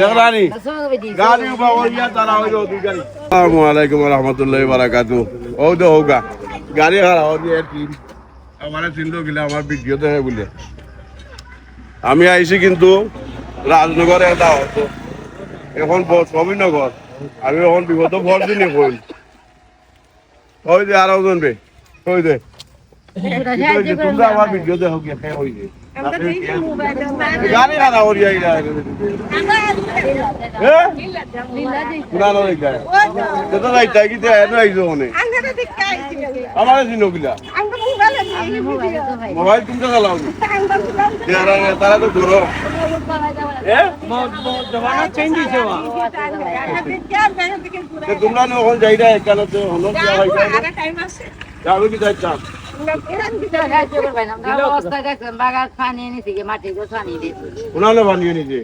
দেখরানি গাড়ি উবা হইয়া তারা হইল অধিকারী। আসসালামু আলাইকুম ওয়া রাহমাতুল্লাহি ওয়া বারাকাতুহু। ও দে হোগা গাড়ি হারা ও দিয়ে টিম আমারে চিন্তা গিলা আমার ভিডিও দেখে বলে আমি আইছি কিন্তু রাজনগরে এটা হতো এখন সবিনগর আমি এখন বিগত ভর দিনে কই ওই যে আর ওজন বে ওই যে তোমরা আমার ভিডিও দেখো কি হ্যাঁ ওই যে গাড়ি হারা ওরিয়া ইরা হ্যাঁ না না এই গাড়ি তো যাই তাই কি এনো আইছো ওনে আমার দিনো গিলা মোবাইল তুমি চালাও তারা তো ধরো জমানা চেঞ্জ হইছে মা তোমরা এখন যাইরা একালতে হলো কি হয় টাইম আছে যাবে কি যাইতা উনালে বানিয়ে নিছে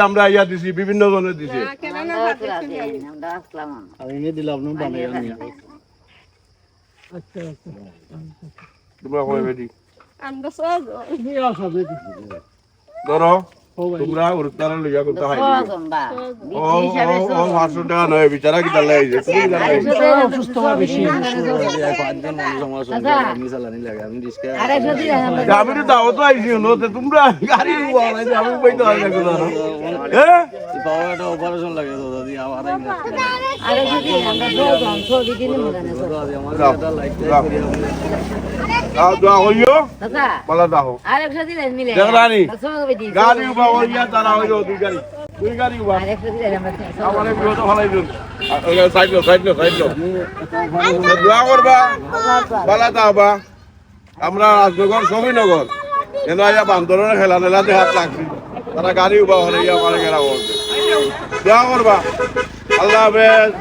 আমরা ইয়া দিছি বিভিন্ন জনের দিছে আমি এনে দিলাম না বানিয়ে নিয়া তোমরা কই বেডি আমরা সব ধরো তোমরা উড়তারা লইয়া করতে হয় ও 500 টাকা নয় বিচারা কি দালাই যে তুমি দালাই অসুস্থ বা বেশি পাঁচজন মানুষ সমস্যা আমি চালানি লাগে আমি রিস্কা আমি তো দাও তো আইছি নতে তোমরা গাড়ি উড়াই আমি বইতে হয় না হ্যাঁ পাওয়াটা অপারেশন লাগে তো দাদি আমার আরে যদি আমরা দুজন ছবি দিলে মনে না দাদি আমার এটা লাইট দাও দাও হইও দাদা বলা দাও আরেকটা দিলেন মিলে দেখরানি ছবি দিই গাড়ি উবা হইয়া তারা হইল অধিকারী তুই গাড়ি উবা আরেকটা দিলেন আমরা আমারে বিরত ফলাই দিন সাইড লো দোয়া করবা বলা দাও বা আমরা রাজনগর সবিনগর কেন আয়া বান্দরের খেলা নেলাতে হাত লাগছি তারা গাড়ি উবা হলে আমার ঘেরা করছে দোয়া করবা আল্লাহ হাফেজ।